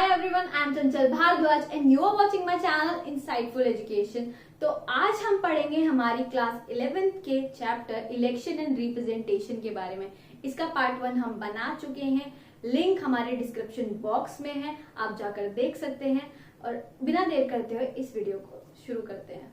Hi everyone, I am Chanchal Bhardwaj and you are watching my channel Insightful Education। तो आज हम पढ़ेंगे हमारी क्लास 11th के चैप्टर इलेक्शन एंड रिप्रेजेंटेशन के बारे में। इसका पार्ट 1 हम बना चुके हैं, लिंक हमारे डिस्क्रिप्शन बॉक्स में है, आप जाकर देख सकते हैं। और बिना देर करते हुए इस वीडियो को शुरू करते हैं।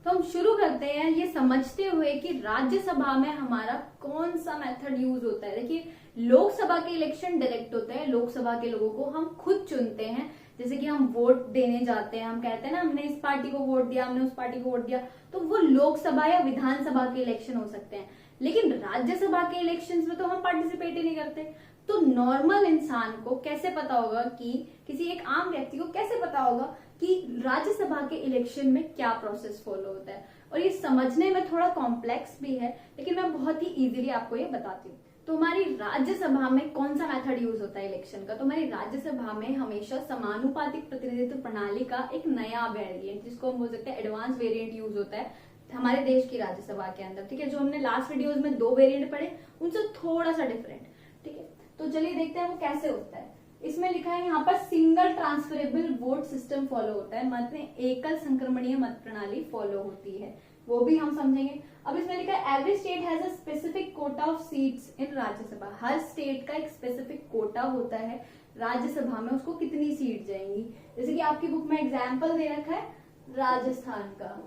तो हम शुरू करते हैं ये समझते हुए कि राज्यसभा में हमारा कौन सा मेथड यूज होता है। देखिए, लोकसभा के इलेक्शन डायरेक्ट होते हैं, लोकसभा के लोगों को हम खुद चुनते हैं। जैसे कि हम वोट देने जाते हैं, हम कहते हैं ना हमने इस पार्टी को वोट दिया, हमने उस पार्टी को वोट दिया, तो वो लोकसभा या विधानसभा के इलेक्शन हो सकते हैं। लेकिन राज्यसभा के इलेक्शंस में तो हम पार्टिसिपेट ही नहीं करते। तो नॉर्मल इंसान को कैसे पता होगा कि किसी एक आम व्यक्ति को कैसे पता होगा कि राज्यसभा के इलेक्शन में क्या प्रोसेस फॉलो होता है। और ये समझने में थोड़ा कॉम्प्लेक्स भी है, लेकिन मैं बहुत ही इजीली आपको ये बताती हूँ। तो हमारी राज्यसभा में कौन सा मेथड यूज होता है इलेक्शन का? तो हमारी राज्यसभा में हमेशा समानुपातिक प्रतिनिधित्व प्रणाली का एक नया वेरिएंट, जिसको हम बोल सकते हैं एडवांस वेरिएंट, यूज होता है हमारे देश की राज्यसभा के अंदर। ठीक है, जो हमने लास्ट वीडियोस में 2 वेरिएंट पढ़े उनसे थोड़ा सा डिफरेंट। ठीक है, तो चलिए देखते हैं वो कैसे होता है। इसमें लिखा है यहाँ पर single transferable vote system follow होता है, मतलब एकल संक्रमणीय मत प्रणाली फॉलो होती है, वो भी हम समझेंगे। अब इसमें लिखा है every state has a specific Kota of seats in Rajya Sabha. Her state का एक स्पेसिफिक कोटा होता है राज्यसभा में, उसको कितनी सीट जाएंगी। जैसे कि आपकी बुक में एग्जाम्पल दे रखा है राजस्थान का,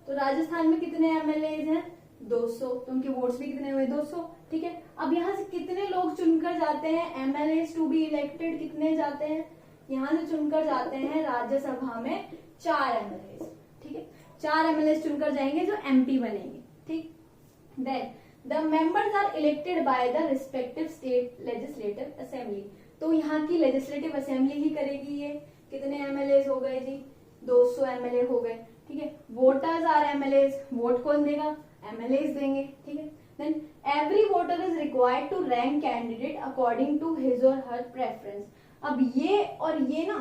तो राजस्थान में कितने एमएलए हैं? 200। तो उनके वोट्स भी कितने हुए? 200। ठीक है, अब यहाँ से कितने लोग चुनकर जाते हैं एमएलए टू बी इलेक्टेड? कितने जाते हैं? यहाँ से चुनकर जाते हैं राज्यसभा में 4 एमएलए। ठीक है, 4 एमएलए चुनकर जाएंगे जो एमपी बनेंगे। ठीक, then the members are elected by the respective state legislative assembly. तो यहाँ की लेजिस्लेटिव असेंबली ही करेगी ये। कितने एमएलए हो गए जी? 200 एमएलए हो गए। ठीक है, वोटर्स आर एमएलए, वोट कौन देगा? एमएलए देंगे। ठीक है, then every voter is required to rank candidate according to his और हर प्रेफरेंस। अब ये और ये ना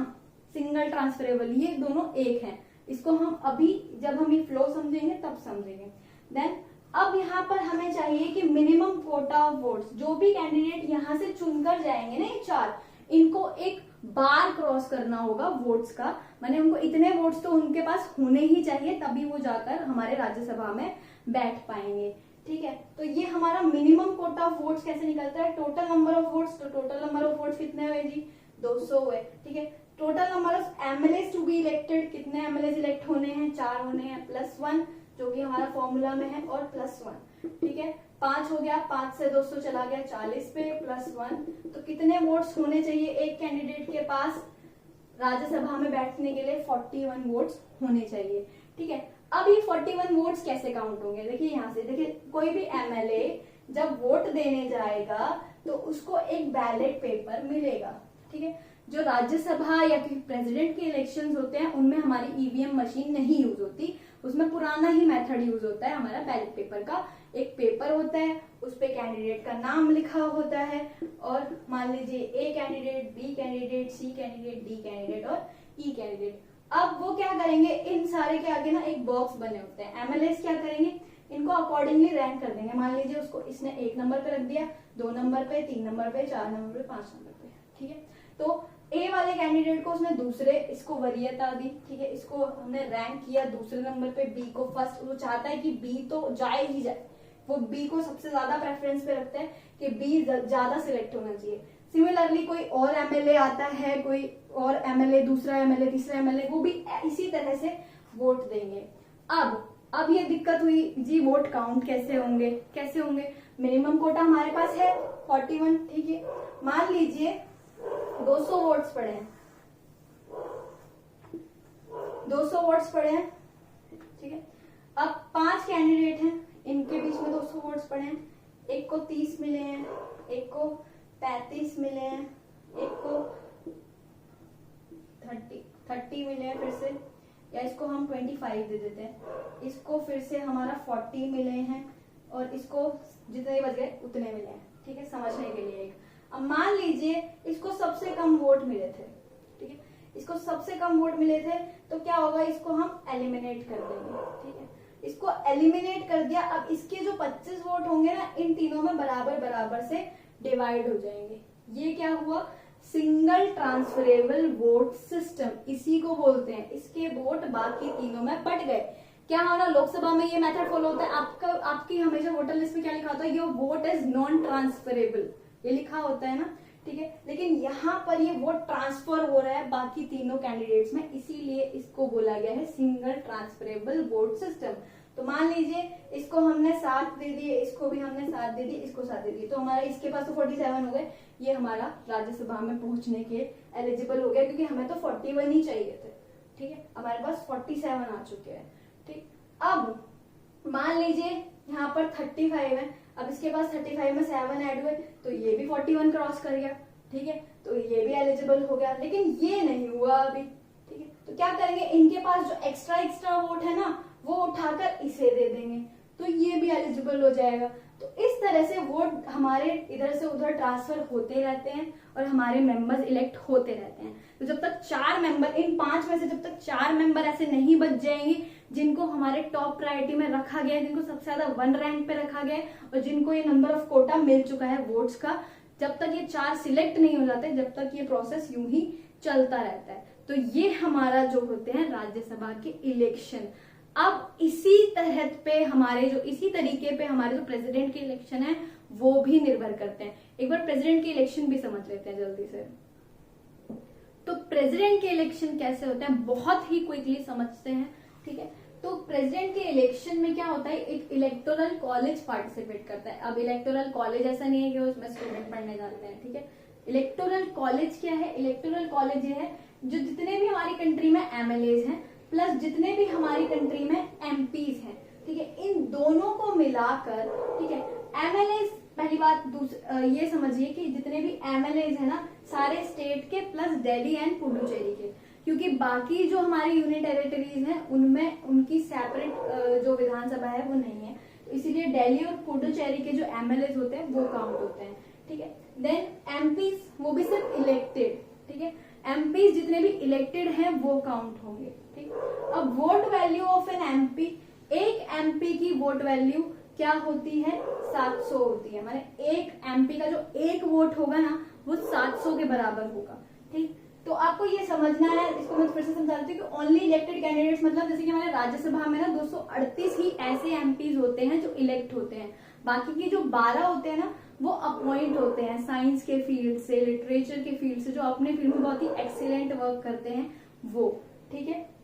सिंगल ट्रांसफरेबल, ये दोनों एक हैं। इसको हम अभी जब हम ये फ्लो समझेंगे तब समझेंगे। देन अब यहाँ पर हमें चाहिए कि मिनिमम कोटा ऑफ वोट्स, जो भी कैंडिडेट यहाँ से चुनकर जाएंगे ना, ये 4, इनको एक बार क्रॉस करना होगा वोट्स का, माने उनको इतने वोट्स तो उनके पास होने ही चाहिए, तभी वो जाकर हमारे राज्यसभा में बैठ पाएंगे। ठीक है, तो ये हमारा मिनिमम कोटा ऑफ वोट्स कैसे निकलता है? टोटल नंबर ऑफ वोट्स, तो टोटल नंबर ऑफ वोट्स कितने हुए जी? 200 हुए। ठीक है, total number of MLA to be elected, कितने एमएलए इलेक्ट होने हैं? 4 होने हैं, +1 जो कि हमारा फॉर्मूला में है, और +1। ठीक है, 5 हो गया, 5 से 200 चला गया 40 पे, +1। तो कितने वोट्स होने चाहिए एक कैंडिडेट के पास राज्यसभा में बैठने के लिए? 41 वोट्स होने चाहिए। ठीक है, अब ये 41 वोट्स कैसे काउंट होंगे? देखिए यहाँ से, देखिए कोई भी एमएलए जब वोट देने जाएगा तो उसको एक बैलेट पेपर मिलेगा। ठीक है, जो राज्यसभा या फिर प्रेसिडेंट के इलेक्शंस होते हैं उनमें हमारी ईवीएम मशीन नहीं यूज होती, उसमें पुराना ही मेथड यूज होता है हमारा बैलेट पेपर का। एक पेपर होता है, उस पे कैंडिडेट का नाम लिखा होता है, और मान लीजिए A candidate, B candidate, C candidate, D candidate और ई कैंडिडेट। अब वो क्या करेंगे, इन सारे के आगे ना एक बॉक्स बने होते हैं। एमएलए क्या करेंगे, इनको अकॉर्डिंगली रैंक कर देंगे। मान लीजिए उसको इसने 1 नंबर पे रख दिया, 2 नंबर पे, 3 नंबर पे, 4 नंबर पे, 5 नंबर पे। ठीक है, तो ए वाले कैंडिडेट को उसने दूसरे, इसको वरीयता दी। ठीक है, इसको हमने रैंक किया दूसरे नंबर पे, बी को फर्स्ट। वो चाहता है कि बी तो जाए ही जाए, वो बी को सबसे ज्यादा प्रेफरेंस पे रखते हैं कि बी ज्यादा सिलेक्ट होना चाहिए। सिमिलरली कोई और एमएलए आता है, कोई और एमएलए, दूसरा एमएलए, तीसरा एमएलए, वो भी इसी तरह से वोट देंगे। अब ये दिक्कत हुई जी, वोट काउंट कैसे होंगे? कैसे होंगे? मिनिमम कोटा हमारे पास है 41। ठीक है, मान लीजिए 200 वोट्स पड़े हैं, 200 वोट्स पड़े हैं। ठीक है, अब 5 कैंडिडेट हैं, इनके बीच में 200 वोट्स पड़े हैं। एक को 30 मिले हैं, एक को 35 मिले हैं, एक को 30 मिले हैं फिर से, या इसको हम 25 दे देते हैं। इसको फिर से हमारा 40 मिले हैं, और इसको जितने बच गए उतने मिले हैं। ठीक है, समझने के लिए एक। अब मान लीजिए इसको सबसे कम वोट मिले थे। ठीक है, इसको सबसे कम वोट मिले थे, तो क्या होगा, इसको हम एलिमिनेट कर देंगे। ठीक है, इसको एलिमिनेट कर दिया। अब इसके जो 25 वोट होंगे ना, इन तीनों में बराबर बराबर से डिवाइड हो जाएंगे। ये क्या हुआ, सिंगल ट्रांसफरेबल वोट सिस्टम, इसी को बोलते हैं। इसके वोट बाकी तीनों में बट गए। क्या हमारा लोकसभा में ये मेथड फॉलो होता है? आपकी हमेशा वोटर लिस्ट में क्या लिखा होता है? Your vote is non transferable, ये लिखा होता है ना, ठीक है। लेकिन यहाँ पर ये वोट ट्रांसफर हो रहा है बाकी तीनों कैंडिडेट्स में, इसीलिए इसको बोला गया है सिंगल ट्रांसफरेबल वोट सिस्टम। तो मान लीजिए इसको हमने 7 दे दिए, इसको भी हमने 7 दे दिए, इसको 7 दे दिए, तो हमारा इसके पास तो 47 हो गए। ये हमारा राज्यसभा में पहुंचने के एलिजिबल हो गया, क्योंकि हमें तो 41 ही चाहिए थे, ठीक है। हमारे पास 47 आ चुके हैं, ठीक। अब मान लीजिए यहाँ पर 35 है, अब इसके पास 35 में 7 ऐड हुए, तो ये भी 41 क्रॉस कर गया, ठीक है। तो ये भी एलिजिबल हो गया, लेकिन ये नहीं हुआ अभी, ठीक है। तो क्या करेंगे, इनके पास जो एक्स्ट्रा वोट है ना, वो उठाकर इसे दे देंगे, तो ये भी एलिजिबल हो जाएगा। तो इस तरह से वोट हमारे इधर से उधर ट्रांसफर होते रहते हैं और हमारे मेंबर्स इलेक्ट होते रहते हैं। तो जब तक 4 मेंबर, इन 5 में से जब तक 4 मेंबर ऐसे नहीं बच जाएंगे जिनको हमारे टॉप प्रायोरिटी में रखा गया है, जिनको सबसे ज्यादा 1 रैंक पे रखा गया है और जिनको ये नंबर ऑफ कोटा मिल चुका है वोट्स का, जब तक ये 4 सिलेक्ट नहीं हो जाते, जब तक ये प्रोसेस यूं ही चलता रहता है। तो ये हमारा जो होते हैं राज्यसभा के इलेक्शन। अब इसी तरीके पे हमारे जो प्रेसिडेंट के इलेक्शन है वो भी निर्भर करते हैं। एक बार प्रेसिडेंट के इलेक्शन भी समझ लेते हैं जल्दी से। तो प्रेसिडेंट के इलेक्शन कैसे होते हैं, बहुत ही क्विकली समझते हैं, ठीक है। तो प्रेसिडेंट के इलेक्शन में क्या होता है, एक इलेक्टोरल कॉलेज पार्टिसिपेट करता है। अब इलेक्टोरल कॉलेज ऐसा नहीं है कि उसमें स्टूडेंट पढ़ने जाते हैं, ठीक है। इलेक्टोरल कॉलेज क्या है? इलेक्टोरल कॉलेज ये है जो जितने भी हमारी कंट्री में एमएलएज हैं प्लस जितने भी हमारी कंट्री में एमपीज हैं, ठीक है, इन दोनों को मिलाकर, ठीक है। एमएलएज, पहली बात ये समझिए कि जितने भी एमएलएज है ना, सारे स्टेट के प्लस दिल्ली एंड पुडुचेरी के, क्योंकि बाकी जो हमारी यूनियन टेरिटरीज हैं उनमें उनकी सेपरेट जो विधानसभा है वो नहीं है, तो इसीलिए दिल्ली और पुडुचेरी के जो एमएलएज होते हैं वो काउंट होते हैं, ठीक है। देन एमपीज, वो भी सिर्फ इलेक्टेड, ठीक है। एमपीज जितने भी इलेक्टेड हैं वो काउंट होंगे, ठीक। अब vote value of an MP, एक एमपी की वोट वैल्यू क्या होती है? 700 होती है। माने एक एमपी का जो एक वोट होगा ना वो 700 के बराबर होगा, ठीक। तो आपको ये समझना है, इसको मैं फिर से समझाती हूँ कि ओनली इलेक्टेड कैंडिडेट्स, मतलब जैसे कि हमारे राज्यसभा में ना 238 ही ऐसे एमपीज होते हैं जो इलेक्ट होते हैं। बाकी के जो 12 होते हैं ना वो अपॉइंट होते हैं साइंस के फील्ड से, लिटरेचर के फील्ड से, जो अपने फील्ड में बहुत ही एक्सीलेंट वर्क करते हैं वो, ठीक है।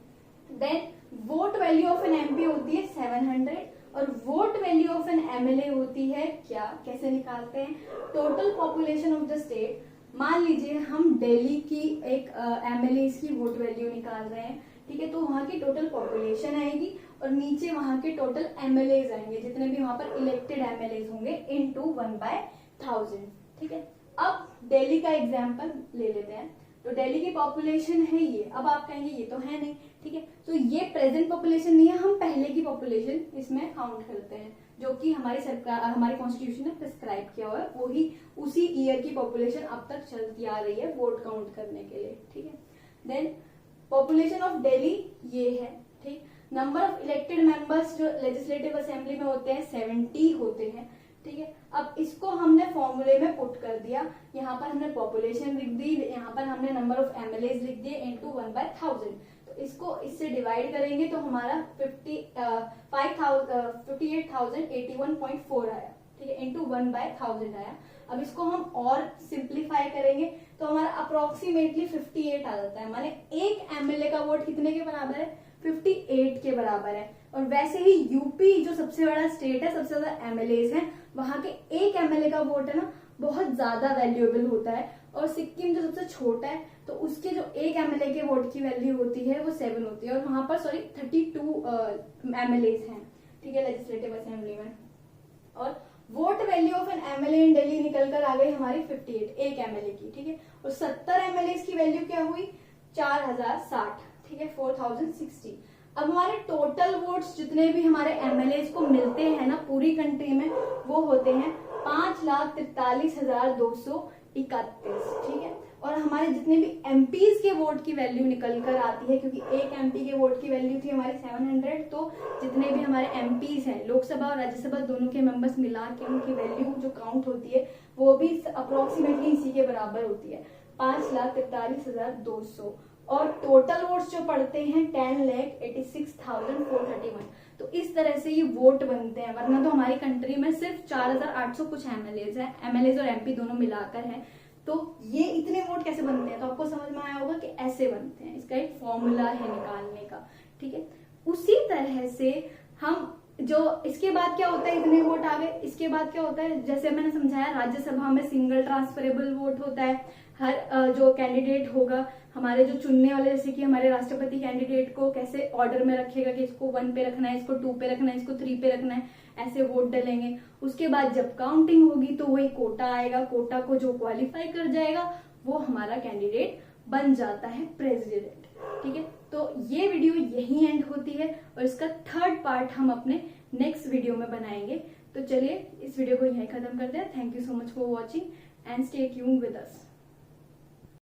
Then vote value of an MP होती है 700 और vote value of an MLA होती है क्या? कैसे निकालते हैं? Total population of the state. मान लीजिए हम दिल्ली की एक एमएलए की वोट वैल्यू निकाल रहे हैं, ठीक है। तो वहां की टोटल पॉपुलेशन आएगी और नीचे वहां के टोटल एमएलएज आएंगे, जितने भी वहां पर इलेक्टेड एमएलएज होंगे, इनटू 1/1000, ठीक है। अब दिल्ली का एग्जांपल ले लेते हैं। तो दिल्ली की पॉपुलेशन है ये, अब आप कहेंगे ये तो है नहीं, ठीक है। तो ये प्रेजेंट पॉपुलेशन नहीं है, हम पहले की पॉपुलेशन इसमें काउंट करते हैं, जो कि हमारी सरकार, हमारे कॉन्स्टिट्यूशन ने प्रिस्क्राइब किया हुआ है, वही उसी ईयर की पॉपुलेशन अब तक चलती आ रही है वोट काउंट करने के लिए, ठीक है। देन पॉपुलेशन ऑफ दिल्ली ये है, ठीक। नंबर ऑफ इलेक्टेड मेंबर्स जो लेजिस्लेटिव असेंबली में होते हैं 70 होते हैं, ठीक है। अब इसको हमने फॉर्मूले में पुट कर दिया, यहाँ पर हमने पॉपुलेशन लिख दी, यहाँ पर हमने नंबर ऑफ एमएलएज लिख दिए इनटू 1/1000। तो इसको इससे डिवाइड करेंगे तो हमारा 58,081.4 आया, ठीक है, इनटू 1/1000 आया। अब इसको हम और सिंप्लीफाई करेंगे तो हमारा अप्रोक्सीमेटली 58 आ जाता है। माने एक एमएलए का वोट कितने के बराबर है? 58 के बराबर है। और वैसे ही यूपी जो सबसे बड़ा स्टेट है, सबसे ज्यादा एमएलएज हैं, वहां के एक एमएलए का वोट है ना बहुत ज्यादा वैल्यूएबल होता है। और सिक्किम जो सबसे छोटा है तो उसके जो एक एमएलए के वोट की वैल्यू होती है वो 7 होती है, और वहां पर 32 एमएलएज हैं, ठीक है, लेजिस्लेटिव असेंबली में। और vote value of an MLA in Delhi निकल कर आ गई हमारी 58 एक एमएलए की, ठीक है। और 70 एमएलए की वैल्यू क्या हुई? 4060, ठीक है, 4060। अब हमारे टोटल वोट्स जितने भी हमारे एमएलए को मिलते हैं ना पूरी कंट्री में, वो होते हैं 5,43,231, ठीक है। और हमारे जितने भी एमपीज के वोट की वैल्यू निकल कर आती है, क्योंकि एक एमपी के वोट की वैल्यू थी हमारी 700, तो जितने भी हमारे एमपीज हैं, लोकसभा और राज्यसभा दोनों के मेंबर्स मिला के उनकी वैल्यू जो काउंट होती है वो भी अप्रोक्सीमेटली इसी के बराबर होती है। 5,43,200 और टोटल वोट्स जो पड़ते हैं 10,86,431। तो इस तरह से ये वोट बनते हैं, वरना तो हमारी कंट्री में सिर्फ 4,800 कुछ एमएलएज और एमपी दोनों मिलाकर है। तो ये इतने वोट कैसे बनते हैं, तो आपको समझ में आया होगा कि ऐसे बनते हैं, इसका एक फॉर्मूला है निकालने का, ठीक है। उसी तरह से हम जो इसके बाद क्या होता है, इतने वोट आ गए, इसके बाद क्या होता है, जैसे मैंने समझाया राज्यसभा में सिंगल ट्रांसफरेबल वोट होता है। हर जो कैंडिडेट होगा हमारे जो चुनने वाले, जैसे कि हमारे राष्ट्रपति कैंडिडेट को कैसे ऑर्डर में रखेगा कि इसको 1 पे रखना है, इसको 2 पे रखना है, इसको 3 पे रखना है, ऐसे वोट डलेंगे। उसके बाद जब काउंटिंग होगी तो वही कोटा आएगा, कोटा को जो क्वालिफाई कर जाएगा वो हमारा कैंडिडेट बन जाता है प्रेसिडेंट, ठीक है। तो ये वीडियो यही एंड होती है और इसका 3rd पार्ट हम अपने नेक्स्ट वीडियो में बनाएंगे। तो चलिए इस वीडियो को यहीं खत्म करते हैं। Thank you so much for watching and stay tuned with us.